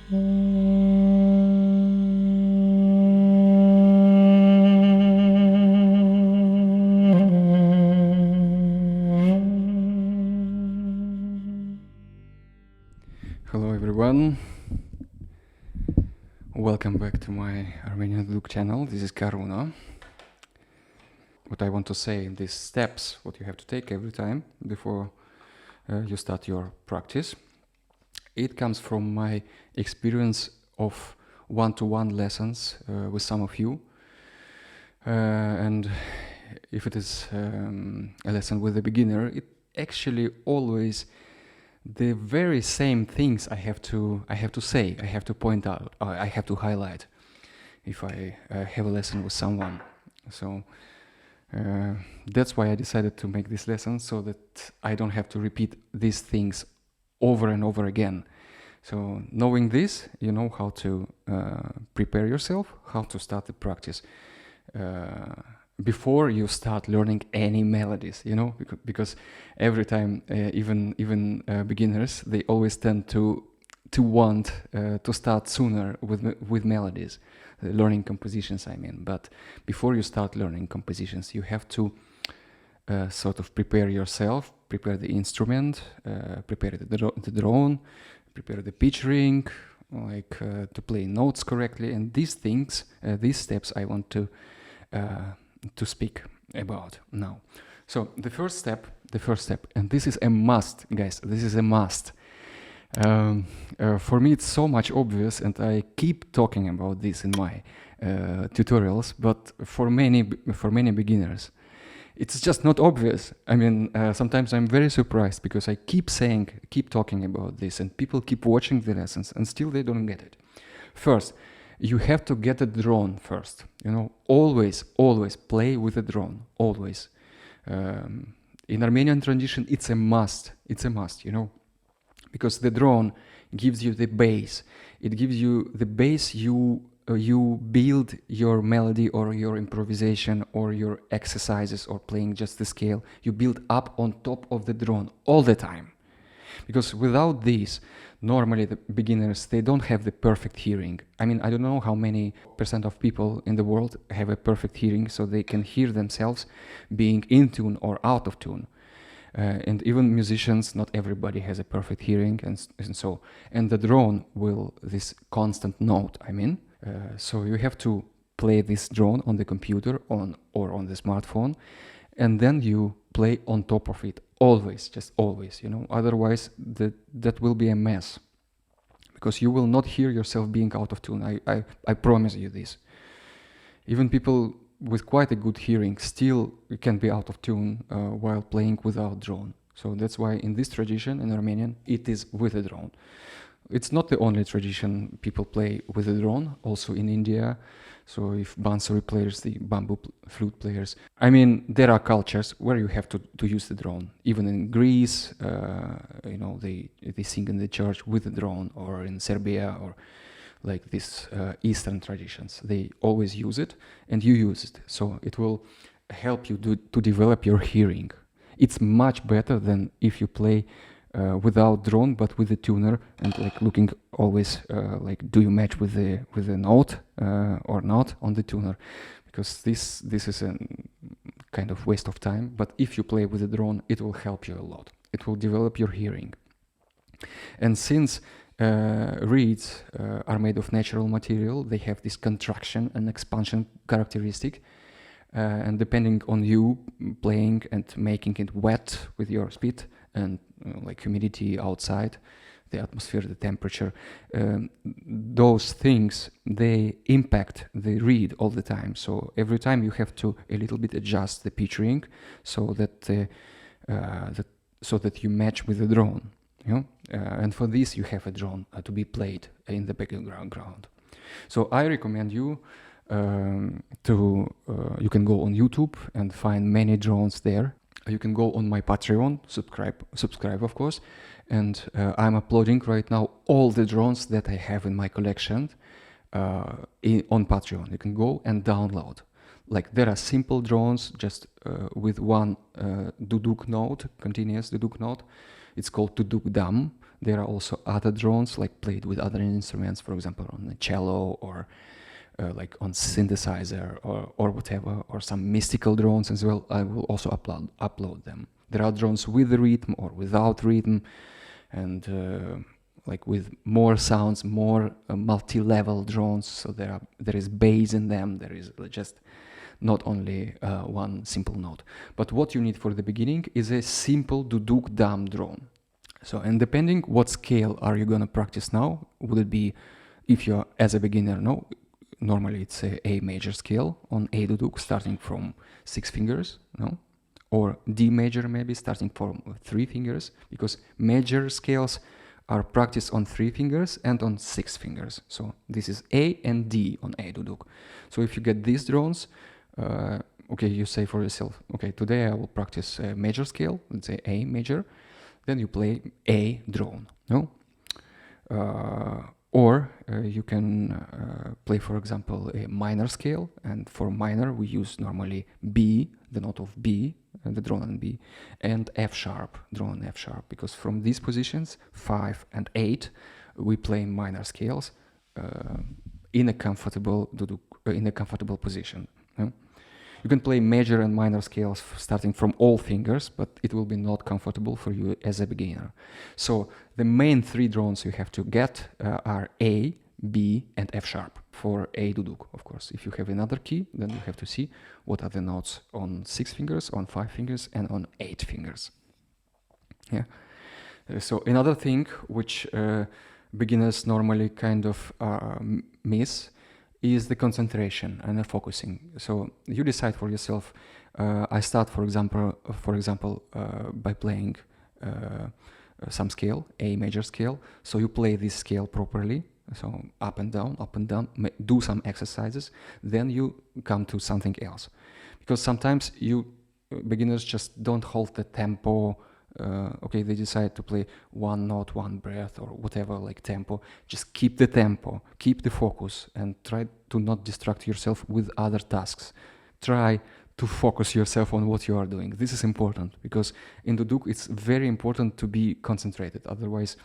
Hello everyone, welcome back to my Armenian Duduk channel. This is Karuna. What I want to say, these steps, what you have to take every time before you start your practice, it comes from my experience of one-to-one lessons with some of you. And if it is a lesson with a beginner, it actually always the very same things I have to say, I have to point out, I have to highlight if I have a lesson with someone. So that's why I decided to make this lesson, so that I don't have to repeat these things over and over again. So knowing this, you know how to prepare yourself, how to start the practice before you start learning any melodies, you know, because every time, even beginners, they always tend to want to start sooner with melodies, learning compositions, I mean. But before you start learning compositions, you have to sort of prepare yourself, prepare the instrument, prepare the drone, prepare the pitch ring, like to play notes correctly, and these things, these steps I want to speak about now. So the first step, and this is a must, guys, this is a must. For me it's so much obvious, and I keep talking about this in my tutorials, but for many beginners it's just not obvious. I mean, sometimes I'm very surprised, because I keep talking about this, and people keep watching the lessons and still they don't get it. First, you have to get a drone first. You know, always play with a drone, always. In Armenian tradition, it's a must, you know, because the drone gives you the bass. It gives you the bass you build your melody or your improvisation or your exercises or playing just the scale. You build up on top of the drone all the time. Because without this, normally the beginners, they don't have the perfect hearing. I mean, I don't know how many % of people in the world have a perfect hearing, so they can hear themselves being in tune or out of tune. And even musicians, not everybody has a perfect hearing, and the drone will this constant note, I mean. So you have to play this drone on the computer or on the smartphone, and then you play on top of it always, just always, you know. Otherwise that will be a mess, because you will not hear yourself being out of tune. I promise you this. Even people with quite a good hearing still can be out of tune while playing without drone. So that's why in this tradition, in Armenian, it is with a drone. It's not the only tradition people play with a drone, also in India. So if bansuri players, the bamboo flute players, I mean, there are cultures where you have to use the drone. Even in Greece, you know, they sing in the church with the drone, or in Serbia, or like these Eastern traditions. They always use it, and you use it. So it will help you to develop your hearing. It's much better than if you play without drone, but with the tuner, and like looking always like, do you match with the note or not on the tuner? Because this is a kind of waste of time. But if you play with the drone, it will help you a lot. It will develop your hearing. And since reeds are made of natural material, they have this contraction and expansion characteristic. And depending on you playing and making it wet with your spit, and like humidity outside, the atmosphere, the temperature, those things, they impact the reed all the time. So every time you have to a little bit adjust the pitch ring, so that so that you match with the drone. You know? And for this you have a drone to be played in the background. So I recommend you you can go on YouTube and find many drones there. You can go on my Patreon, subscribe of course, and I'm uploading right now all the drones that I have in my collection on Patreon. You can go and download. Like, there are simple drones just with one duduk note, continuous duduk note. It's called duduk dam. There are also other drones like played with other instruments, for example on the cello or like on synthesizer or whatever, or some mystical drones as well. I will also upload them. There are drones with the rhythm or without rhythm, and like with more sounds, more multi-level drones. So there is bass in them. There is just not only one simple note. But what you need for the beginning is a simple duduk dam drone. So, and depending what scale are you gonna practice now, would it be, if you're as a beginner, no, normally it's a major scale on A duduk starting from 6 fingers, no? Or D major maybe starting from 3 fingers, because major scales are practiced on 3 fingers and on 6 fingers. So this is A and D on A duduk. So if you get these drones, okay, you say for yourself, okay, today I will practice a major scale, let's say A major, then you play A drone, no? Or you can play, for example, a minor scale, and for minor we use normally B, the note of B, the drone on B, and F sharp, drone on F sharp, because from these positions, 5 and 8, we play minor scales in a comfortable position. Yeah? You can play major and minor scales starting from all fingers, but it will be not comfortable for you as a beginner. So the main 3 drones you have to get are A, B, and F sharp for A duduk, of course. If you have another key, then you have to see what are the notes on 6 fingers, on 5 fingers, and on 8 fingers. Yeah. So another thing which beginners normally kind of miss is the concentration and the focusing. So you decide for yourself. I start, for example, by playing some scale, A major scale. So you play this scale properly. So up and down, do some exercises. Then you come to something else, because sometimes beginners just don't hold the tempo. Okay, they decide to play one note, one breath, or whatever, like tempo. Just keep the tempo, keep the focus, and try to not distract yourself with other tasks. Try to focus yourself on what you are doing. This is important, because in duduk it's very important to be concentrated. Otherwise,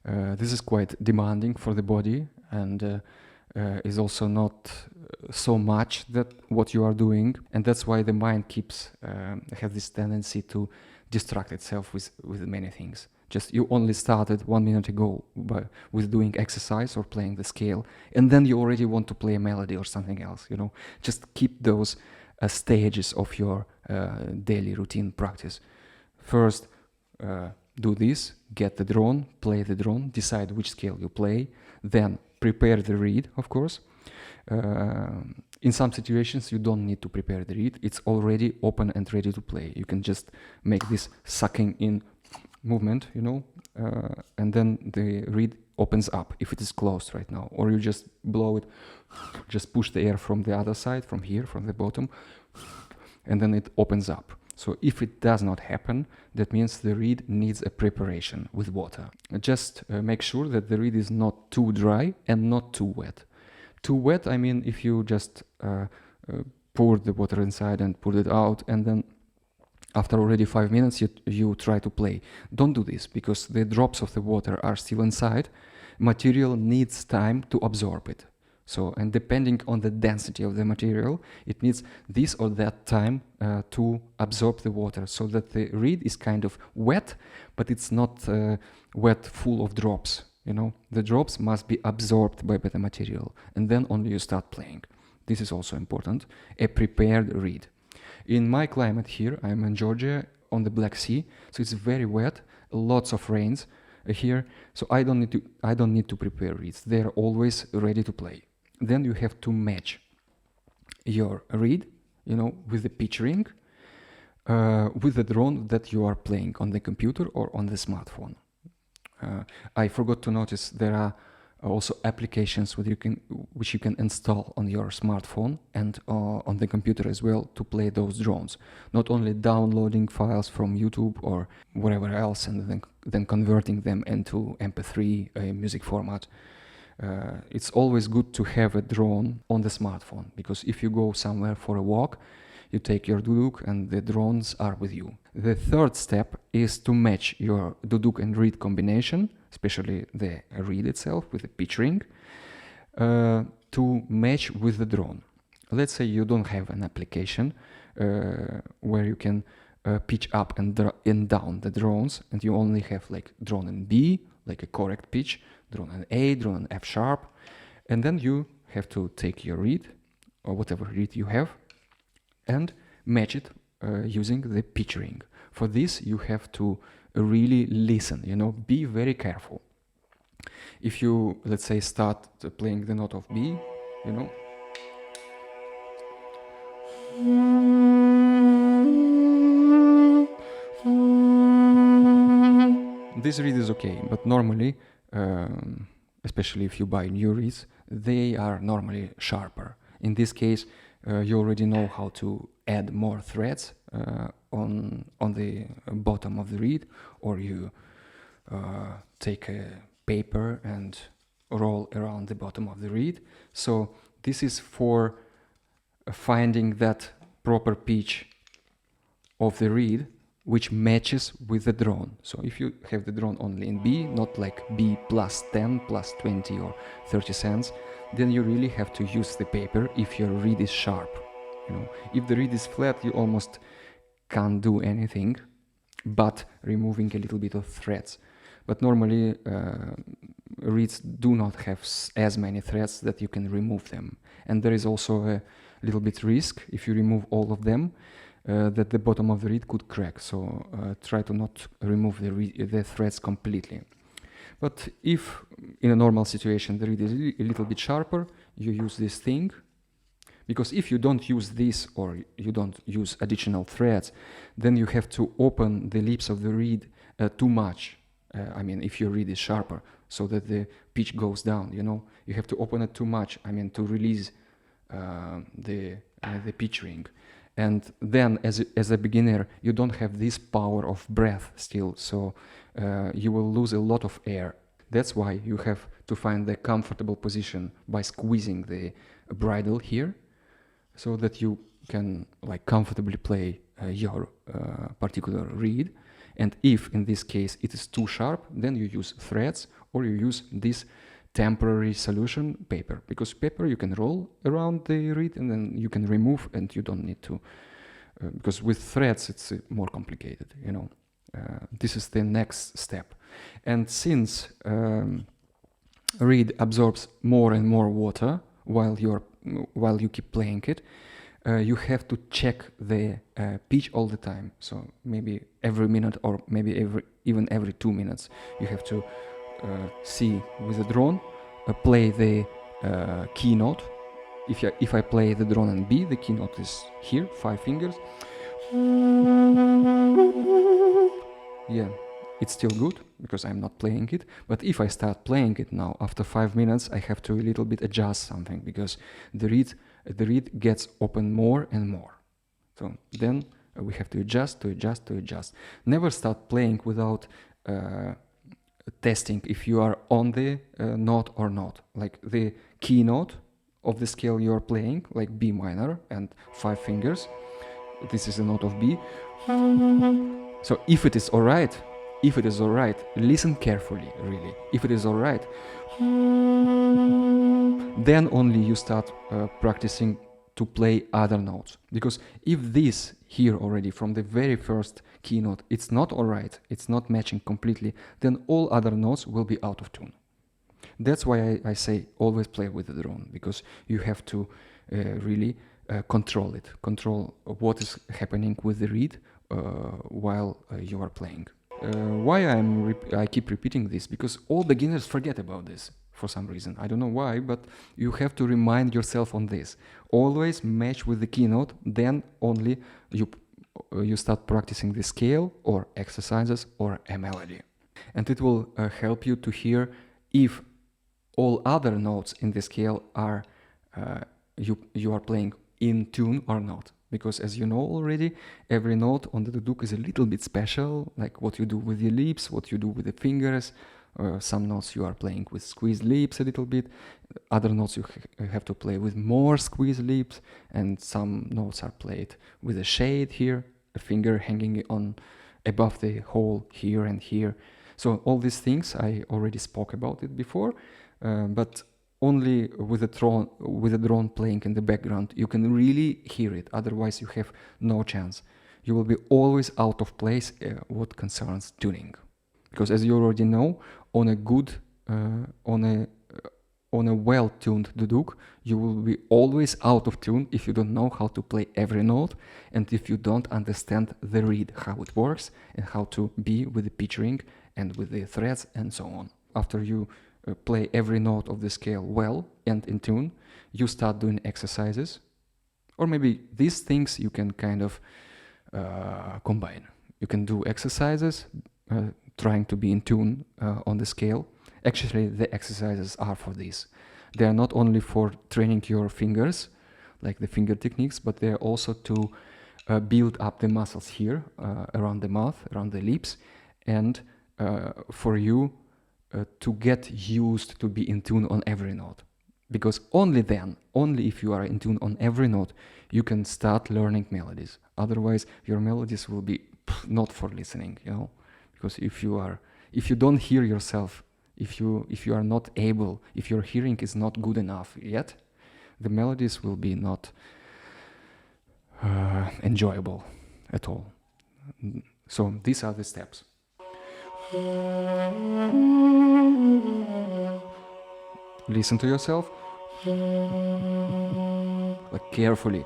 this is quite demanding for the body, and is also not so much that what you are doing, and that's why the mind has this tendency to distract itself with many things. Just you only started 1 minute ago with doing exercise or playing the scale, and then you already want to play a melody or something else. Just keep those stages of your daily routine practice. First, do this, get the drone, play the drone, decide which scale you play, then prepare the reed, of course. In some situations you don't need to prepare the reed, it's already open and ready to play. You can just make this sucking in movement, and then the reed opens up if it is closed right now, or you just blow it, just push the air from the other side, from here, from the bottom, and then it opens up. So if it does not happen, that means the reed needs a preparation with water. Just make sure that the reed is not too dry and not too wet. Too wet, I mean, if you just pour the water inside and put it out, and then after already 5 minutes you try to play. Don't do this, because the drops of the water are still inside. Material needs time to absorb it. So, and depending on the density of the material, it needs this or that time to absorb the water, so that the reed is kind of wet, but it's not wet full of drops. The drops must be absorbed by the material, and then only you start playing. This is also important, a prepared reed. In my climate here, I'm in Georgia on the Black Sea, so it's very wet, lots of rains here, so I don't need to prepare reeds. They're always ready to play. Then you have to match your reed, with the pitch ring, with the drone that you are playing on the computer or on the smartphone. I forgot to notice there are also applications which you can install on your smartphone and on the computer as well to play those drones. Not only downloading files from YouTube or whatever else and then converting them into MP3 music format. It's always good to have a drone on the smartphone, because if you go somewhere for a walk, You take your duduk and the drones are with you. The third step is to match your duduk and reed combination, especially the reed itself with the pitch ring, to match with the drone. Let's say you don't have an application where you can pitch up and down the drones, and you only have like drone in B, like a correct pitch, drone in A, drone in F sharp, and then you have to take your reed, or whatever reed you have, and match it using the pitch ring. For this, you have to really listen, be very careful. If you, let's say, start playing the note of B, this reed is okay, but normally, especially if you buy new reeds, they are normally sharper. In this case, you already know how to add more threads on the bottom of the reed, or you take a paper and roll around the bottom of the reed. So this is for finding that proper pitch of the reed which matches with the drone. So if you have the drone only in B, not like B plus 10, plus 20 or 30 cents, then you really have to use the paper if your reed is sharp. If the reed is flat, you almost can't do anything but removing a little bit of threads. But normally reeds do not have as many threads that you can remove them. And there is also a little bit risk if you remove all of them that the bottom of the reed could crack. So try to not remove the threads completely. But if in a normal situation the reed is a little bit sharper, you use this thing. Because if you don't use this or you don't use additional threads, then you have to open the lips of the reed too much. If your reed is sharper, so that the pitch goes down, you have to open it too much, to release the pitch ring. And then as a beginner, you don't have this power of breath still, so you will lose a lot of air. That's why you have to find the comfortable position by squeezing the bridle here, so that you can comfortably play your particular reed. And if in this case it is too sharp, then you use threads or you use this temporary solution, paper, because paper you can roll around the reed and then you can remove, and you don't need to, because with threads it's more complicated, This is the next step. And since reed absorbs more and more water while you keep playing it, you have to check the pitch all the time. So maybe every minute, or maybe even every 2 minutes, you have to see with the drone, play the key note. If I play the drone on B, the key note is here, 5 fingers. Yeah, it's still good because I'm not playing it. But if I start playing it now, after 5 minutes, I have to a little bit adjust something, because the reed gets open more and more. So then we have to adjust. Never start playing without testing if you are on the note or not. Like the key note of the scale you're playing, like B minor and 5 fingers. This is the note of B. So if it is alright, listen carefully, really. If it is alright, then only you start practicing to play other notes. Because if this here already from the very first keynote, it's not alright, it's not matching completely, then all other notes will be out of tune. That's why I say always play with the drone, because you have to really control it, control what is happening with the reed while you are playing. Why I keep repeating this? Because all beginners forget about this for some reason. I don't know why, but you have to remind yourself on this. Always match with the keynote, then only you start practicing the scale or exercises or a melody. And it will help you to hear if all other notes in the scale are you are playing in tune or not. Because as you know already, every note on the duduk is a little bit special, like what you do with your lips, what you do with the fingers, Some notes you are playing with squeezed lips a little bit, other notes you have to play with more squeezed lips, and some notes are played with a shade here, a finger hanging on above the hole here and here. So all these things I already spoke about it before, but only with a drone playing in the background you can really hear it. Otherwise you have no chance. You will be always out of place what concerns tuning, because as you already know, on a good on a well-tuned duduk, you will be always out of tune if you don't know how to play every note, and if you don't understand the reed, how it works, and how to be with the pitching and with the threads and so on. After you play every note of the scale well and in tune, you start doing exercises, or maybe these things you can kind of combine. You can do exercises trying to be in tune on the scale. Actually, the exercises are for this. They are not only for training your fingers, like the finger techniques, but they are also to build up the muscles here around the mouth, around the lips, and for you to get used to be in tune on every note. Because only then, only if you are in tune on every note, you can start learning melodies. Otherwise, your melodies will be not for listening, you know. Because if you don't hear yourself, if you are not able, if your hearing is not good enough yet, the melodies will be not enjoyable at all. So these are the steps. Listen to yourself, like carefully.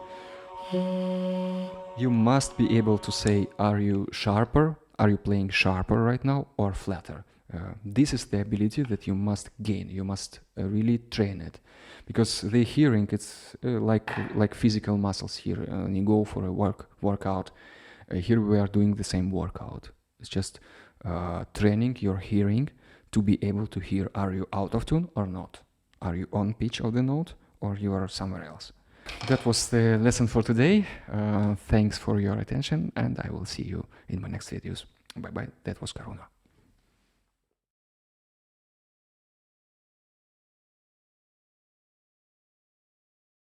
You must be able to say, are you sharper? Are you playing sharper right now or flatter? This is the ability that you must gain. You must really train it, because the hearing, it's like physical muscles here. When you go for a workout, here we are doing the same workout. It's just training your hearing to be able to hear, are you out of tune or not? Are you on pitch of the note or you are somewhere else? That was the lesson for today. Thanks for your attention, and I will see you in my next videos. Bye bye. That was Karuna.